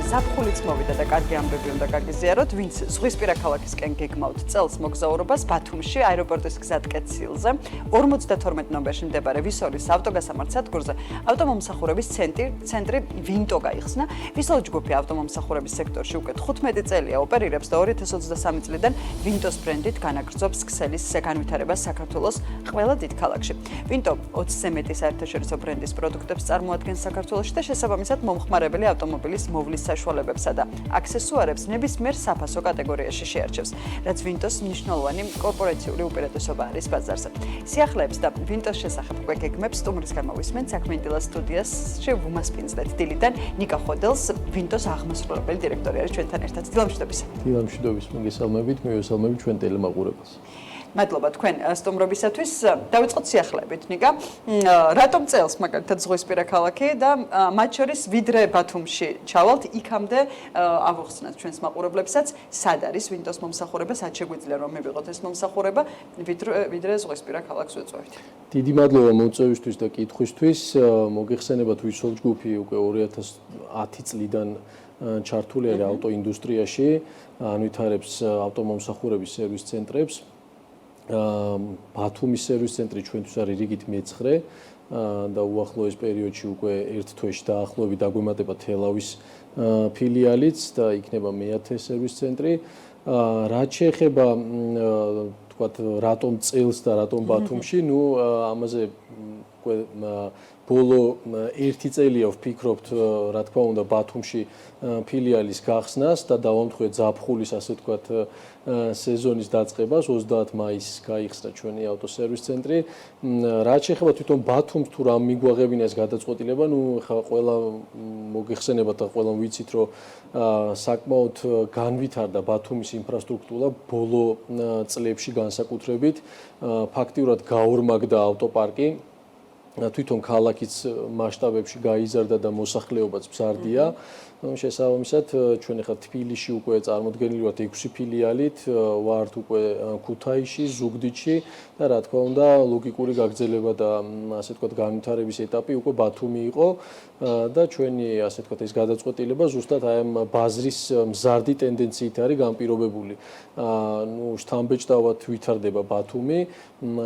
ზაფხულიც მოვიდა და კარგი ამბები უნდა გაგიზიაროთ, ვინც ზღვისპირა ქალაქისკენ გეგმავთ წელს მოგზაურობას ბათუმში აეროპორტის გზატკეცილზე 52 ნომერში მდებარე ვისოლის ავტოგასამართ სადგურზე ავტომომსახურების ცენტრი ვინტო გაიხსნა. ვისოლის ჯგუფი ავტომომსახურების სექტორში უკვე 15 წელია ოპერირებს და 2023 წლიდან ვინტოს ბრენდით განაგრძობს ქსელის განვითარებას საქართველოს ყველა დიდ ქალაქში. ვინტო 20-ზე მეტი საერთაშორისო ბრენდის პროდუქტებს წარმოადგენს საქართველოში და შესაბამისად მომხმარებელი ავტომობილის მოვლის საშუალებებსა და აქსესუარებს ნებისმიერ საფასო კატეგორიაში შეარჩევს, რაც ვინტოს მნიშვნელოვანი კორპორაციული უპირატესობა არის ბაზარზე. სიახლეებს და ვინტოს შესახებ უკვე გეგმებს სტუმრის გამოვისმენთ საქმე სტუდიას შევუმასპინძლეთ დილიდან ნიკა ხოდელს, ვინტოს აღმასრულებელი დირექტორი არის ჩვენთან ერთად. დილამშვიდობის. დილამშვიდობის, მოგესალმებით, მივესალმებით ჩვენ ტელემაყურებელს. მადლობა თქვენ სტუმრობისათვის. დავიწყოთ სიახლეებით, ნიკა. რატომ წელს მაგალითად ზღვისპირა ქალაქი და მათ შორის ვიდრე ბათუმში ჩავალთ, იქამდე ავუხსნათ ჩვენს მაყურებლებსაც, სად არის ვინტოს მომსახურება, სად შეგვიძლია რომ მივიღოთ ეს მომსახურება, ვიდრე ზღვისპირა ქალაქს ვეწვევით. დიდი მადლობა მოწვევისთვის და კითხვისთვის. მოგეხსენებათ ვისოლ ჯგუფი უკვე 2010 წლიდან ჩართული არის ავტოინდუსტრიაში, ანვითარებს ავტომომსახურების სერვის ცენტრებს. ბათუმის სერვის ცენტრი ჩვენთვის არის რიგით მე-9 და უახლოეს პერიოდში უკვე ერთ თვეში დაახლოებით დაგვემატება თელავის ფილიალიც და იქნება მე-10 სერვის ცენტრი. რაც შეეხება თქვათ რატომ წელს და რატომ ბათუმში, ამაზე უკვე ბოლო 1 წელია ვფიქრობთ, რა თქმა უნდა, ბათუმში ფილიალის გახსნას და დავამტყუეთ ზაფხულის, ასე ვთქვათ, სეზონის დაწყებას 30 მაისს გაიხსნა ჩვენი ავტოსერვის ცენტრი. რაც შეეხება თვითონ ბათუმს თუ რამ მიგვაღებინა ეს გადაწყვეტილება, ხა ყველა მოგეხსენებათ და ყველამ ვიცით, რომ საკმაოდ განვითარდა ბათუმის ინფრასტრუქტურა ბოლო წლებში განსაკუთრებით, ფაქტიურად გაორმაგდა ავტოპარკი. თვითონ ქალაქის მასშტაბებში გაიზარდა და მოსახლეობაც მზარდია. შესაბამისად, ჩვენ ახლა თბილისში უკვე წარმოდგენილი ვართ 6 ფილიალით, ვართ უკვე ქუთაისში, ზუგდიდში და რა თქმა უნდა, ლოგიკური გაგრძელება და ასე ვთქვათ, განვითარების ეტაპი უკვე ბათუმი იყო და ჩვენი ასე ვთქვათ, ეს გადაწყვეტილება ზუსტად აი ამ ბაზრის მზარდი ტენდენციით არის განპირობებული. შთამბეჭდავად ვითარდება ბათუმი,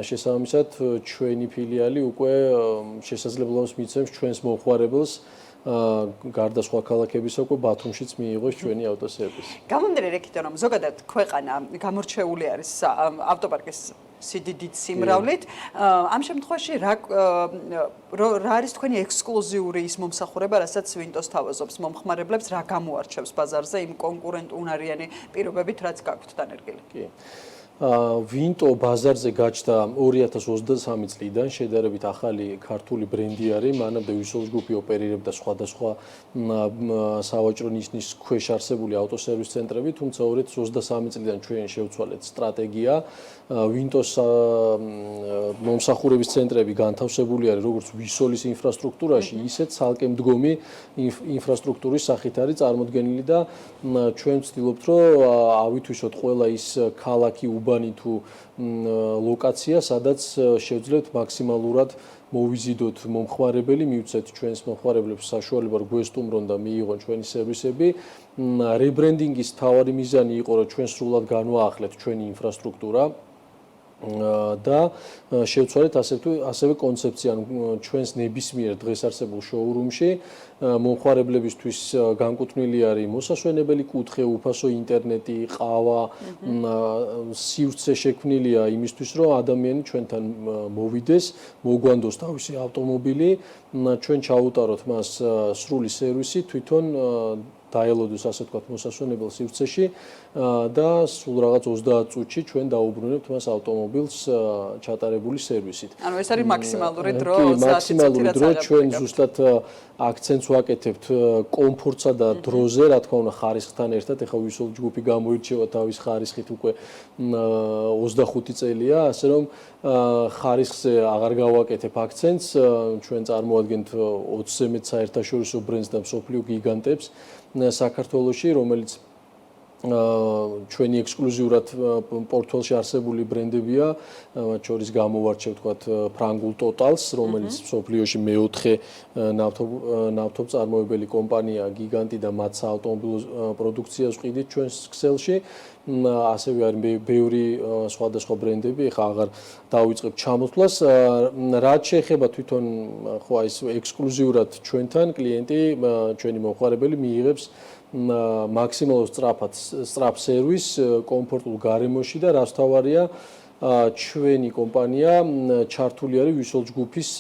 შესაბამისად, ჩვენი ფილიალი უკვე შესაძლებლობას მიცემს ჩვენს მომხმარებელს გარდა სხვა ქალაქებისა უკვე ბათუმშიც მიიღოს ჩვენი ავტოსერვისი. გამომდინარე იქიდან, რომ ზოგადად ქვეყანა გამორჩეული არის ავტოპარკის სიდიდით სიმრავლით, ამ შემთხვევაში რა არის თქვენი ექსკლუზიური ის მომსახურება, რასაც ვინტოს თავაზობს მომხმარებლებს, რა გამოარჩევს ბაზარზე იმ კონკურენტუნარიანი პირობებით, რაც გაქვთ დანერგილი? კი. ვინტო ბაზარზე გაჩნდა 2023 წლიდან, შედარებით ახალი ქართული ბრენდი არის, მანამდე ვისოლის ჯგუფი ოპერირებდა სხვადასხვა სავაჭრო ნიშნის ქვეშ არსებული ავტოსერვის ცენტრები, თუმცა 2023 წლიდან ჩვენ შევცვალეთ სტრატეგია. ვინტოს მომსახურების ცენტრები განთავსებული არის როგორც ვისოლის ინფრასტრუქტურაში, ისე ცალკე მდგომი ინფრასტრუქტურის სახით არის წარმოდგენილი და ჩვენ ვცდილობთ, რომ ავითვისოთ ყველა ის ქალაქი უბანი თუ ლოკაცია, სადაც შევძლებთ მაქსიმალურად მოვიზიდოთ მომხმარებელი, მივცეთ ჩვენს მომხმარებლებს საშუალება, რომ გვესტუმრონ და მიიღონ ჩვენი სერვისები. რებრენდინგის მთავარი მიზანი იყო, რომ ჩვენ სრულად განვაახლეთ ჩვენი ინფრასტრუქტურა და შევცვალეთ ასევე კონცეფცია ჩვენს ნებისმიერ დღეს არსებულ შოურუმში მომხმარებლებისთვის განკუთვნილი არის მოსასვენებელი კუთხე, უფასო ინტერნეტი, ყავა, სივრცე შექმნილია იმისთვის, რომ ადამიანი ჩვენთან მოვიდეს, მოგვანდოს თავისი ავტომობილი, ჩვენ ჩაუტაროთ მას სრული სერვისი, თვითონ დაელოდოს ასე ვთქვათ მოსასვენებელ სივრცეში და სულ რაღაც 30 წუთში ჩვენ დაუბრუნებთ მას ავტომობილს ჩატარებული სერვისით. ანუ ეს არის მაქსიმალური დრო, მაქსიმალური დრო ჩვენ ზუსტად აქცენტს ვაკეთებთ კომფორტსა და დროზე, რა თქმა უნდა, ხარისხთან ერთად. ეხლა ვისოლ ჯგუფი გამოირჩევა თავის ხარისხით უკვე 25 წელია, ასე რომ ხარისხზე აღარ გავაკეთებ აქცენტს. ჩვენ წარმოადგენთ 20-ზე მეტ საერთაშორისო ბრენდს და მსოფლიო გიგანტებს საქართველოში, რომელიც ჩვენი ექსკლუზიურად პორტფელში არსებული ბრენდებია, მათ შორის გამოვარჩევ თქვათ ფრანგულ Totals, რომელიც მსოფლიოში მეოთხე ნავთობწარმოებელი კომპანია, გიგანტი და მათ საავტომობილო პროდუქციას ვყიდით ჩვენს ქსელში. ასევე არის ბევრი სხვადასხვა ბრენდები, ეხლა აღარ დავიწყებ ჩამოსვლას. რაც შეეხება თვითონ ხო აი ეს ექსკლუზიურად ჩვენთან კლიენტი, ჩვენი მომხმარებელი მიიღებს მაქსიმალურ სწრაფ სერვისს კომფორტულ გარემოში და რაც თავარია ჩვენი კომპანია ჩართული არის ვისოლ ჯგუფის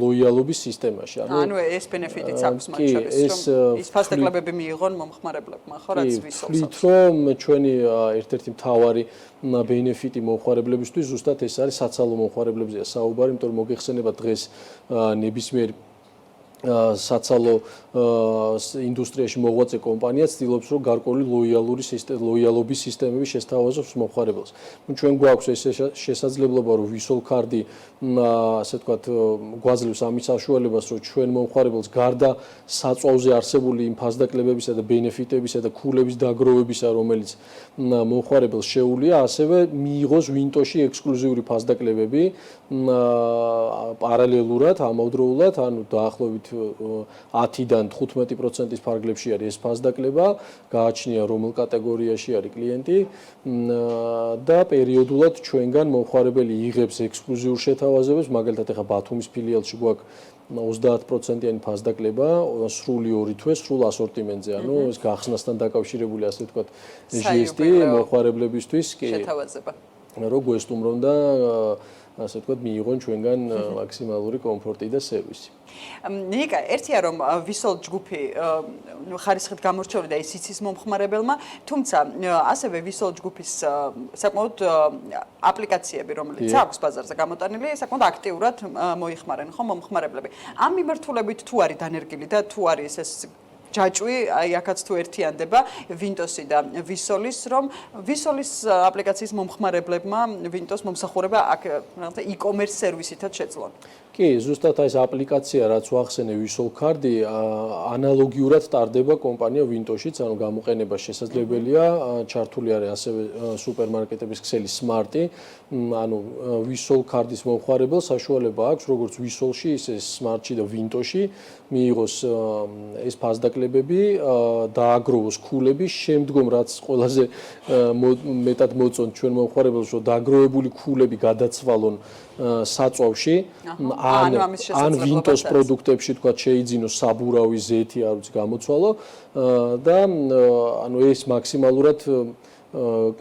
ლოიალობის სისტემაში. ანუ ეს ბენეფიტიც აქვს მათ შორის, რომ ის ფასტაკლებები მიიღონ მომხმარებლებმა, ხო, რაც ვისოლს. ვთქვით, რომ ჩვენი ერთ-ერთი მთავარი ბენეფიტი მომხმარებლებისთვის ზუსტად ეს არის საცალო მომხმარებლებზეა საუბარი, იმიტომ რომ მოგეხსენებათ დღეს ნებისმიერ საცალო ინდუსტრიაში მოღვაწე კომპანია ცდილობს რომ გარკვეული ლოიალობის სისტემები შესთავაზოს მომხმარებელს. ჩვენ გვაქვს ეს შესაძლებლობა რომ ვისოლ კარდი ასე ვთქვათ გვაძლევს ამის საშუალებას რომ ჩვენ მომხმარებელს გარდა საწვავზე არსებული იმ ფასდაკლებებისა და ბენეფიტებისა და ქულების დაგროვებისა რომელიც მომხმარებელს შეუულია ასევე მიიღოს ვინტოში ექსკლუზიური ფასდაკლებები პარალელურად ამავდროულად ანუ დაახლოებით 10-დან 15%-ის ფარგლებში არის ეს ფასდაკლება, გააჩნია რომელ კატეგორიაში არის კლიენტი და პერიოდულად ჩვენგან მომხმარებელი იღებს ექსკლუზიურ შეთავაზებებს, მაგალითად ეხა ბათუმის ფილიალში გვაქვს 30%-იანი ფასდაკლება, სრული 2 თვე, სრულ ასორტიმენტზე, ანუ ეს გახსნასთან დაკავშირებული ასე ვთქვათ GST მომხმარებლებისთვის კი შეთავაზება. რომ გვესტუმრონ და ასე ვთქვათ მიიღონ ჩვენგან მაქსიმალური კომფორტი და სერვისი. ნიკა, ერთია რომ ვისოლ ჯგუფი ხარისხით გამორჩეული და ის იცის მომხმარებელმა, თუმცა ასევე ვისოლ ჯგუფის საკმაოდ აპლიკაციები, რომელიც აქვს ბაზარზე გამოტანილი, საკმაოდ აქტიურად მოიხმარენ ხო მომხმარებლები. ამ მიმართულებით თუ არის დანერგილი და თუ არის ეს ჯაჭვი, აი აქაც თუ ერთიანდება Windows-ი და Visual-ის, რომ Visual-ის აპლიკაციის მომხმარებლებმა Windows მომსახურება აქ რაღაცა e-commerce სერვისითაც შეძლონ. კი, ზუსტად ეს აპლიკაცია, რაც ვახსენე Visual Card-ი, ანალოგიურად ტარდება კომპანია Windows-შიც, ანუ გამოყენება შესაძლებელია, ჩართული არის ასევე სუპერმარკეტების ქსელი Smart-ი, ანუ Visual Card-ის მომხმარებელს საშუალება აქვს, როგორც Visual-ში, ისე Smart-ში და Windows-ში მიიღოს ეს ფასდაკლებები, დააგროვოს ქულები, შემდგომ რაც ყველაზე მეტად მოწონთ ჩვენ მომხმარებელს, რომ დააგროვებული ქულები გადაცვალონ საწვავში ან Windows პროდუქტებში თქვა შეიძინოს საბურავი ზეთი არ ვიცი გამოცვალო და ანუ ეს მაქსიმალურად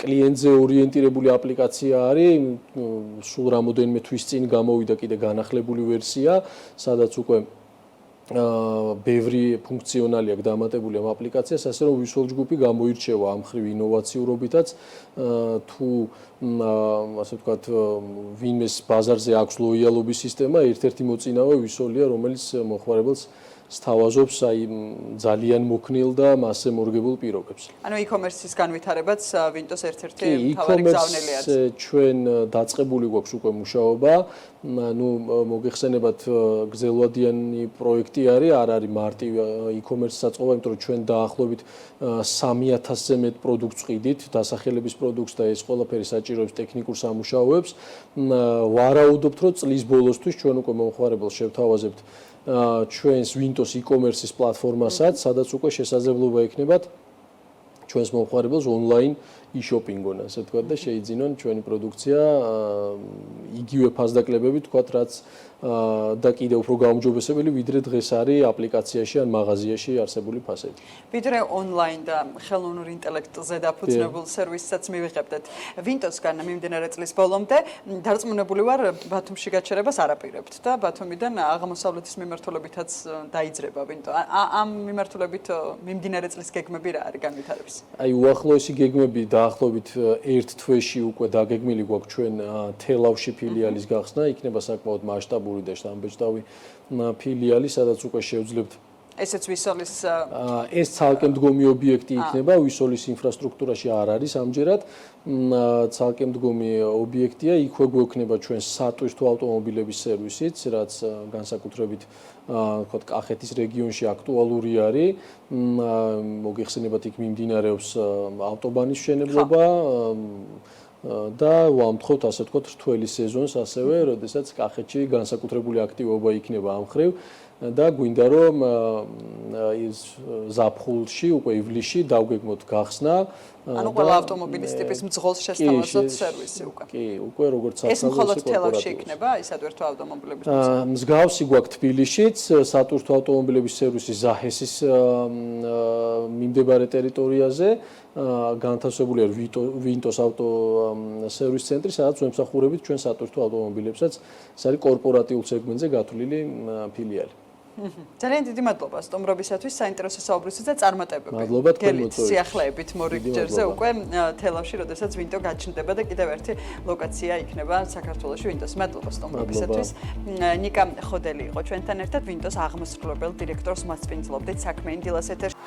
კლიენტზე ორიენტირებული აპლიკაცია არის სულ რამოდენიმე თვის წინ გამოვიდა კიდე განახლებული ვერსია სადაც უკვე ბევრი ფუნქციონალი აქვს დამატებული ამ აპლიკაციას, ასე რომ Visual ჯგუფი გამოირჩევა ამ ხრივ ინოვაციურობითაც თუ ასე ვთქვათ ვინმეს ბაზარზე აქვს ლოიალობის სისტემა, ერთ-ერთი მოწინავე Visual-ია, რომელიც მომხმარებელს სთავაზობს აი ძალიან მოქნილ და მასზე მორგებულ პირობებს. ანუ e-commerce-ის განვითარებაც Windows ერთ-ერთი მთავარი გზავნილი არის. ჩვენ დაწყებული გვაქვს უკვე მუშაობა, ну მოგეხსენებათ გრძელვადიანი პროექტი არის, არ არის მარტივი e-commerce საწყობა, იმიტომ რომ ჩვენ დაახლოებით 3000-ზე მეტ პროდუქტს ვყიდით, დასახელების პროდუქტს და ეს ყველაფერი საჭიროებს ტექნიკურ სამუშაოებს. ვარაუდობთ, რომ წლის ბოლოსთვის ჩვენ უკვე მომხმარებელს შევთავაზებთ ჩვენს Windows e-commerce-ის პლატფორმასაც, სადაც უკვე შესაძლებლობა ექნებათ ჩვენს მომხმარებელს ონლაინ e-shopping-on, ასე ვთქვათ და შეიძინონ ჩვენი პროდუქცია იგივე ფასდაკლებები, ვთქვათ, რაც და კიდევ უფრო გაუმჯობესებელი, ვიდრე დღეს არის აპლიკაციაში ან მაღაზიაში არსებული ფასები. ვიდრე ონლაინ და ხელოვნურ ინტელექტზე დაფუძნებულ სერვისსაც მივიღებდეთ. Windows-გან მიმდინარე წლის ბოლომდე დარწმუნებული ვარ, ბათუმში გაჩერებას არ აპირებთ და ბათუმიდან აღმოსავლეთის მიმართულებითაც დაიძრება Windows. ამ მიმართულებით მიმდინარე წლის გეგმები რა არის განვითარების? აი უახლოესი გეგმები დაახლოებით ერთ თვეში უკვე დაგეგმილი გვაქვს ჩვენ თელავში ფილიალის გახსნა, იქნება საკმაოდ მასშტაბური და შთამბეჭდავი ფილიალი, სადაც უკვე შევძლებთ ესეც ვისოლის ეს ცალკე მდგომი ობიექტი იქნება, ვისოლის ინფრასტრუქტურაში არ არის ამჯერად. ცალკე მდგომი ობიექტია, იქვე გვექნება ჩვენ სატვირთო ავტომობილების სერვისიც, რაც განსაკუთრებით ვთქვათ, კახეთის რეგიონში აქტუალური არის. მოგეხსენებათ, იქ მიმდინარეობს ავტობანის მშენებლობა და ვამთხოვთ, ასე ვთქვათ, რთველი სეზონს ასევე, როდესაც კახეთში განსაკუთრებული აქტივობა იქნება ამ მხრივ. და გვინდა რომ ის ზაფხულში უკვე ივლისში დავგეგმოთ გახსნა ანუ ყველა ავტომობილის ტიპის მძღოლს შესთავაზოთ სერვისი უკვე. კი, უკვე როგორც ეს მხოლოდ თელავში იქნება ის სატვირთო ავტომობილების მსგავსი გვაქვს თბილისშიც სატვირთო ავტომობილების სერვისი ზაჰესის მიმდებარე ტერიტორიაზე განთავსებულია ვინტოს ავტო სერვის ცენტრი, სადაც ვემსახურებით ჩვენ სატვირთო ავტომობილებსაც. ეს არის კორპორატიულ სეგმენტზე გათვლილი ფილიალი. ძალიან დიდი მადლობა სტუმრობისათვის, საინტერესო საუბრისთვის და წარმატებები. მადლობა თქვენ გელით სიახლეებით მორიგჯერზე უკვე თელავში, როდესაც ვინტო გაჩნდება და კიდევ ერთი ლოკაცია იქნება საქართველოში ვინტოს. მადლობა სტუმრობისათვის. ნიკა ხოდელი იყო ჩვენთან ერთად, ვინტოს აღმასრულებელ დირექტორს მასპინძლობდით საქმე ინდილას ეთერში.